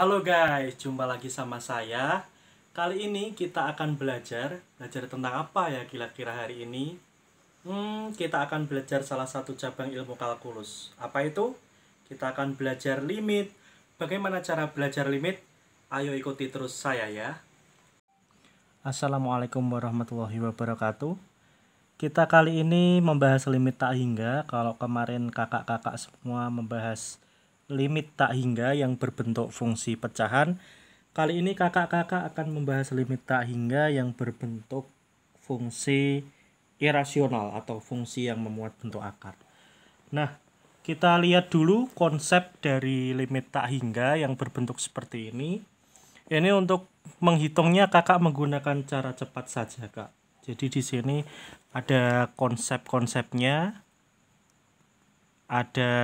Halo guys, jumpa lagi sama saya. Kali ini kita akan belajar tentang apa ya kira-kira hari ini? Kita akan belajar salah satu cabang ilmu kalkulus. Apa itu? Kita akan belajar limit. Bagaimana cara belajar limit? Ayo ikuti terus saya ya. Assalamualaikum warahmatullahi wabarakatuh. Kita kali ini membahas limit tak hingga. Kalau kemarin kakak-kakak semua membahas limit tak hingga yang berbentuk fungsi pecahan, kali ini kakak-kakak akan membahas limit tak hingga yang berbentuk fungsi irasional atau fungsi yang memuat bentuk akar. Nah, kita lihat dulu konsep dari limit tak hingga yang berbentuk seperti ini. Ini untuk menghitungnya kakak menggunakan cara cepat saja, Kak. Jadi di sini ada konsep-konsepnya, ada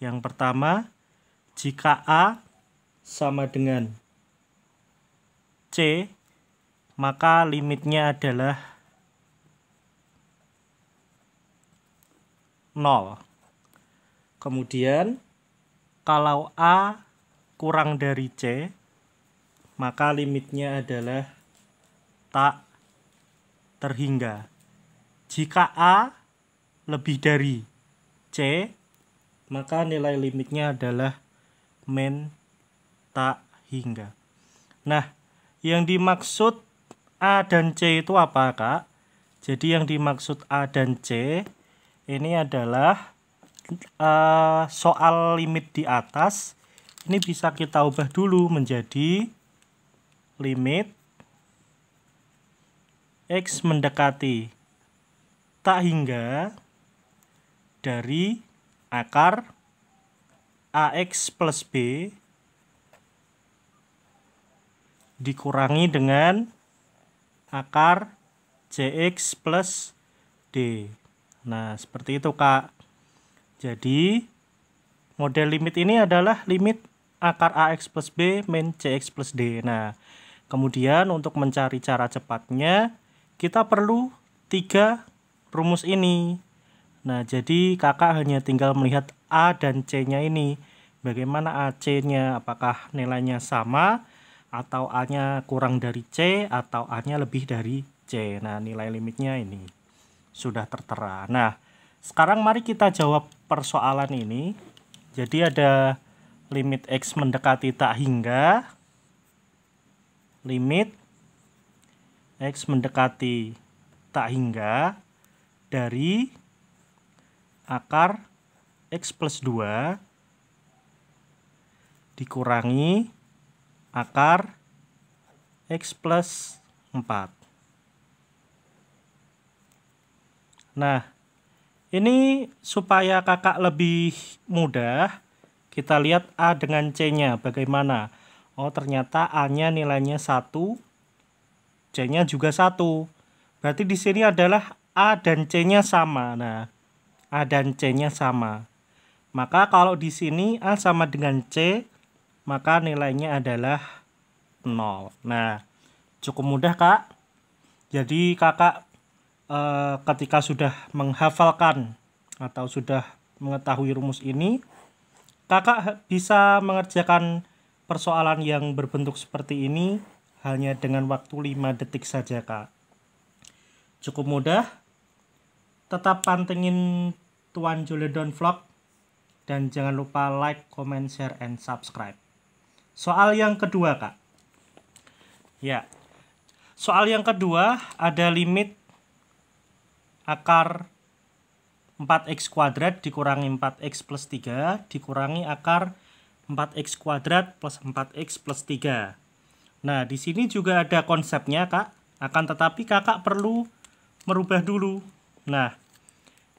yang pertama, jika A sama dengan C, maka limitnya adalah 0. Kemudian, kalau A kurang dari C, maka limitnya adalah tak terhingga. Jika A lebih dari C, maka nilai limitnya adalah min tak hingga. Nah, yang dimaksud A dan C itu apa, Kak? Jadi yang dimaksud A dan C ini adalah soal limit di atas. Ini bisa kita ubah dulu menjadi limit X mendekati tak hingga dari akar AX plus B dikurangi dengan akar CX plus D. Nah, seperti itu, Kak. Jadi, model limit ini adalah limit akar AX plus B min CX plus D. Nah, kemudian untuk mencari cara cepatnya, kita perlu 3 rumus ini. Nah, jadi kakak hanya tinggal melihat A dan C-nya ini. Bagaimana AC-nya? Apakah nilainya sama? Atau A-nya kurang dari C? Atau A-nya lebih dari C? Nah, nilai limitnya ini sudah tertera. Nah, sekarang mari kita jawab persoalan ini. Jadi ada limit X mendekati tak hingga. Limit X mendekati tak hingga dari akar X plus 2 dikurangi akar X plus 4. Nah, ini supaya kakak lebih mudah, kita lihat A dengan C-nya bagaimana. Oh, ternyata A-nya nilainya 1, C-nya juga 1. Berarti di sini adalah A dan C-nya sama. Nah, A dan C-nya sama. Maka kalau di sini A sama dengan C, maka nilainya adalah 0. Nah, cukup mudah, Kak. Jadi kakak ketika sudah menghafalkan atau sudah mengetahui rumus ini, kakak bisa mengerjakan persoalan yang berbentuk seperti ini hanya dengan waktu 5 detik saja, Kak. Cukup mudah. Tetap pantengin Tuan Juledon Vlog dan jangan lupa like, comment, share, and subscribe. Soal yang kedua, Kak. Ya. Soal yang kedua ada limit akar 4x kuadrat dikurangi 4x plus 3 dikurangi akar 4x kuadrat plus 4x plus 3. Nah, di sini juga ada konsepnya, Kak. Akan tetapi kakak perlu merubah dulu. Nah,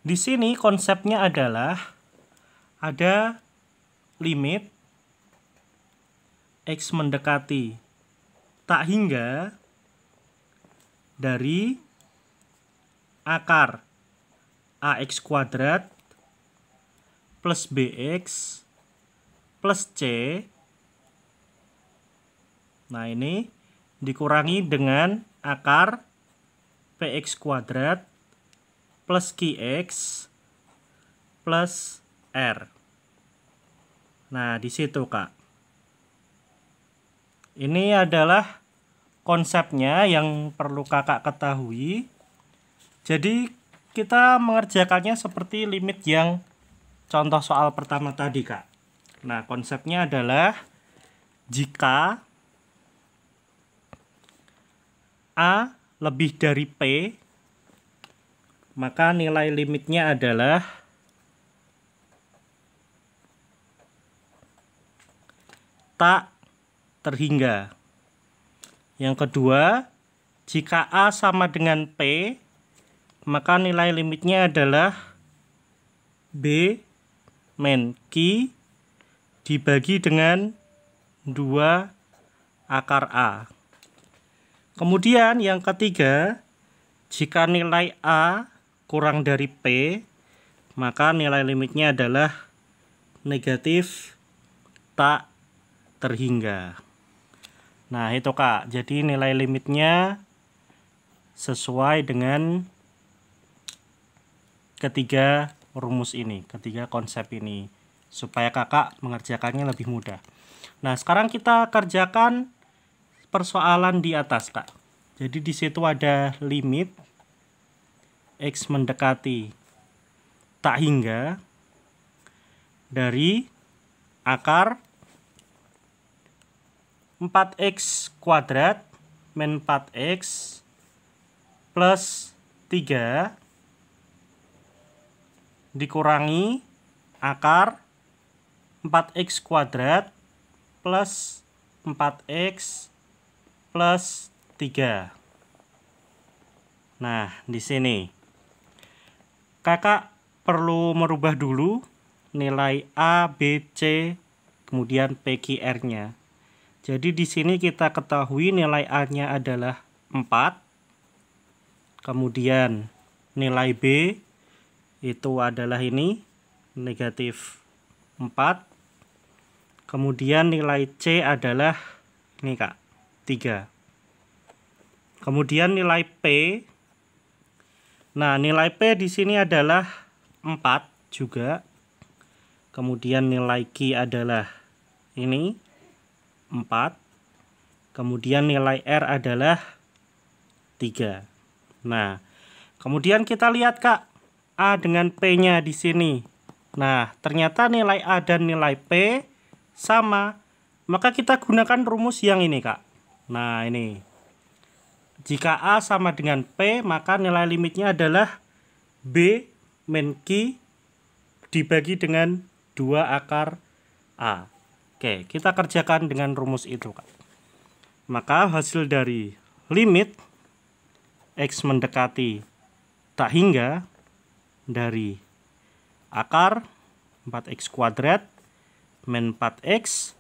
di sini konsepnya adalah ada limit X mendekati tak hingga dari akar AX kuadrat plus BX plus C. Nah, ini dikurangi dengan akar PX kuadrat plus QX plus R. Nah, di situ, Kak. Ini adalah konsepnya yang perlu Kakak ketahui. Jadi, kita mengerjakannya seperti limit yang contoh soal pertama tadi, Kak. Nah, konsepnya adalah jika A lebih dari P, maka nilai limitnya adalah tak terhingga. Yang kedua, jika A sama dengan P, maka nilai limitnya adalah B min Q dibagi dengan 2 akar A. Kemudian yang ketiga, jika nilai A kurang dari P, maka nilai limitnya adalah negatif tak terhingga. Nah, itu Kak. Jadi nilai limitnya sesuai dengan ketiga rumus ini, ketiga konsep ini, supaya Kakak mengerjakannya lebih mudah. Nah, sekarang kita kerjakan persoalan di atas, Kak. Jadi di situ ada limit X mendekati tak hingga dari akar 4x kuadrat min 4x plus 3 dikurangi akar 4x kuadrat plus 4x plus 3. Nah, di sini Kakak perlu merubah dulu nilai A, B, C, kemudian PQR-nya. Jadi di sini kita ketahui nilai A-nya adalah 4. Kemudian nilai B itu adalah ini negatif 4. Kemudian nilai C adalah ini Kak, 3. Kemudian nilai P. Nah, nilai P di sini adalah 4 juga. Kemudian nilai Q adalah ini 4. Kemudian nilai R adalah 3. Nah, kemudian kita lihat Kak, A dengan P-nya di sini. Nah, ternyata nilai A dan nilai P sama. Maka kita gunakan rumus yang ini Kak. Nah, ini. Jika A sama dengan P, maka nilai limitnya adalah B min Q dibagi dengan 2 akar A. Oke, kita kerjakan dengan rumus itu, Kak. Maka hasil dari limit X mendekati tak hingga dari akar 4x kuadrat min 4x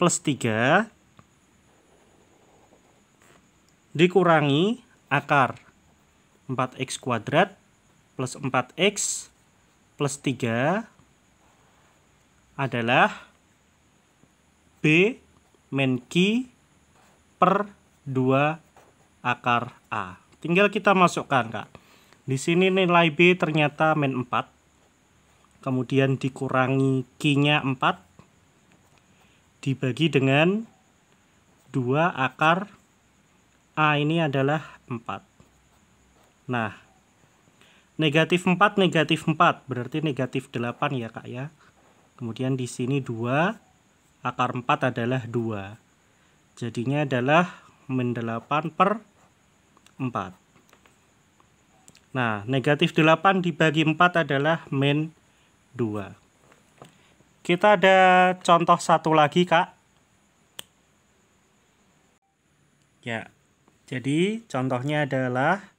plus 3 dikurangi akar 4x kuadrat plus 4x plus 3 adalah B min Q per 2 akar A. Tinggal kita masukkan, Kak. Di sini nilai B ternyata min 4. Kemudian dikurangi Q-nya 4 dibagi dengan 2 akar A ini adalah 4. Nah, negatif 4 berarti negatif 8 ya Kak ya. Kemudian di sini 2 akar 4 adalah 2. Jadinya adalah min 8 per 4. Nah, negatif 8 dibagi 4 adalah min 2. Kita ada contoh satu lagi, Kak. Ya, jadi contohnya adalah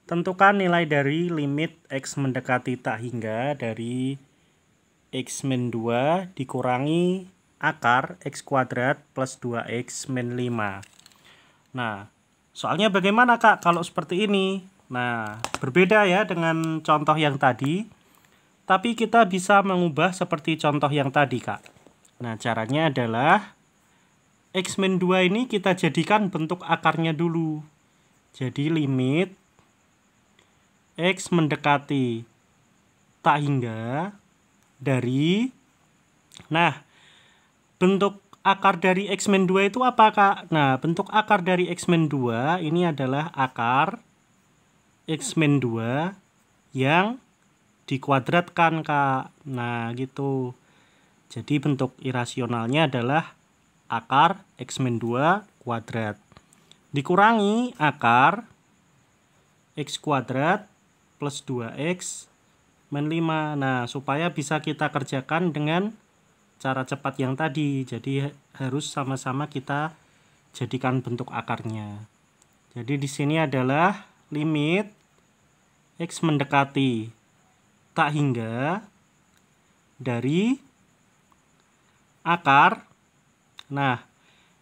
tentukan nilai dari limit X mendekati tak hingga dari X min 2 dikurangi akar X kuadrat plus 2X min 5. Nah, soalnya bagaimana Kak kalau seperti ini? Nah, berbeda ya dengan contoh yang tadi. Tapi kita bisa mengubah seperti contoh yang tadi Kak. Nah, caranya adalah X min 2 ini kita jadikan bentuk akarnya dulu. Jadi limit X mendekati tak hingga dari, nah, bentuk akar dari X-2 itu apa, Kak? Nah, bentuk akar dari X-2 ini adalah akar X-2 yang dikuadratkan, Kak. Nah, gitu. Jadi bentuk irasionalnya adalah akar X-2 kuadrat dikurangi akar X kuadrat plus 2X min 5. Nah, supaya bisa kita kerjakan dengan cara cepat yang tadi. Jadi harus sama-sama kita jadikan bentuk akarnya. Jadi di sini adalah limit X mendekati tak hingga dari akar. Nah,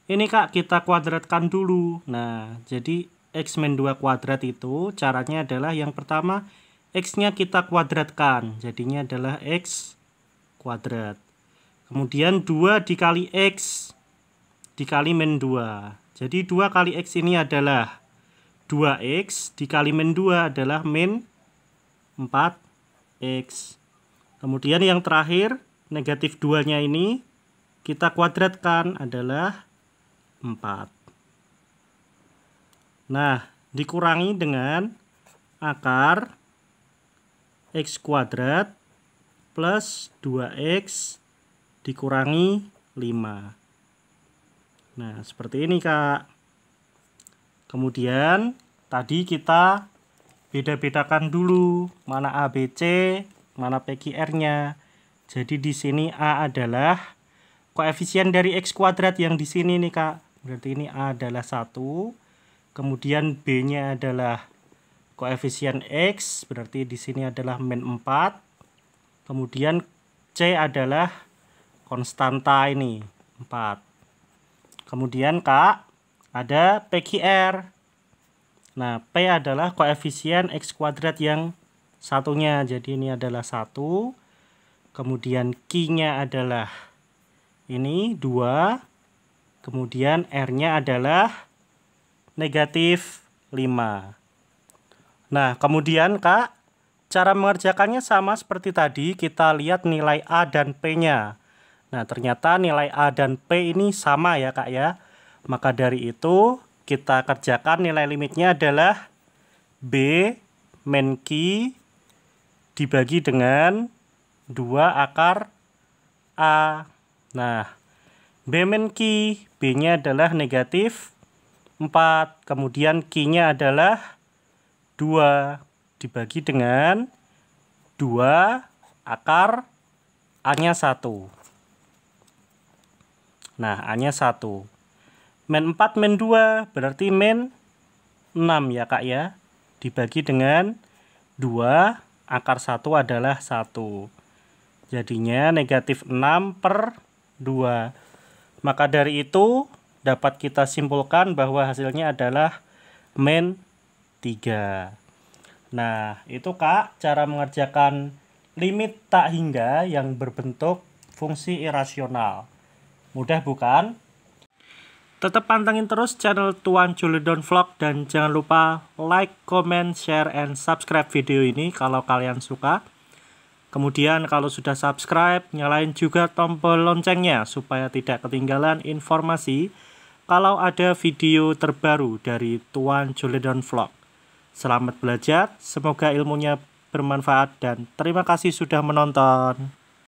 ini Kak kita kuadratkan dulu. Nah, jadi X-2 kuadrat itu caranya adalah yang pertama X-nya kita kuadratkan. Jadinya adalah X kuadrat. Kemudian 2 dikali X dikali min 2. Jadi 2 kali X ini adalah 2X dikali min 2 adalah min 4X. Kemudian yang terakhir negatif 2-nya ini kita kuadratkan adalah 4. Nah, dikurangi dengan akar X kuadrat plus 2X dikurangi 5. Nah, seperti ini, Kak. Kemudian, tadi kita beda-bedakan dulu mana A, B, C, mana P, Q, R-nya. Jadi di sini A adalah koefisien dari X kuadrat yang di sini nih, Kak. Berarti ini A adalah 1. Kemudian B-nya adalah koefisien X, berarti di sini adalah min 4. Kemudian C adalah konstanta ini, 4. Kemudian Kak, ada PQR. Nah, P adalah koefisien X kuadrat yang satunya. Jadi ini adalah 1. Kemudian Q-nya adalah ini 2. Kemudian R-nya adalah negatif 5. Nah, kemudian Kak, cara mengerjakannya sama seperti tadi. Kita lihat nilai A dan P-nya. Nah, ternyata nilai A dan P ini sama ya, Kak ya. Maka dari itu, kita kerjakan nilai limitnya adalah B min Q dibagi dengan 2 akar A. Nah, B min Q, B-nya adalah negatif 4. Kemudian Q-nya adalah 2 dibagi dengan 2 akar A-nya 1. Nah, A-nya 1. Min 4 min 2 berarti min 6 ya, Kak ya. Dibagi dengan 2 akar 1 adalah 1. Jadinya negatif 6 per 2. Maka dari itu dapat kita simpulkan bahwa hasilnya adalah min 3. Nah, itu Kak cara mengerjakan limit tak hingga yang berbentuk fungsi irasional. Mudah bukan? Tetap pantengin terus channel Tuan Julidon Vlog dan jangan lupa like, comment, share, and subscribe video ini kalau kalian suka. Kemudian kalau sudah subscribe, nyalain juga tombol loncengnya supaya tidak ketinggalan informasi kalau ada video terbaru dari Tuan Julidon Vlog. Selamat belajar, semoga ilmunya bermanfaat dan terima kasih sudah menonton.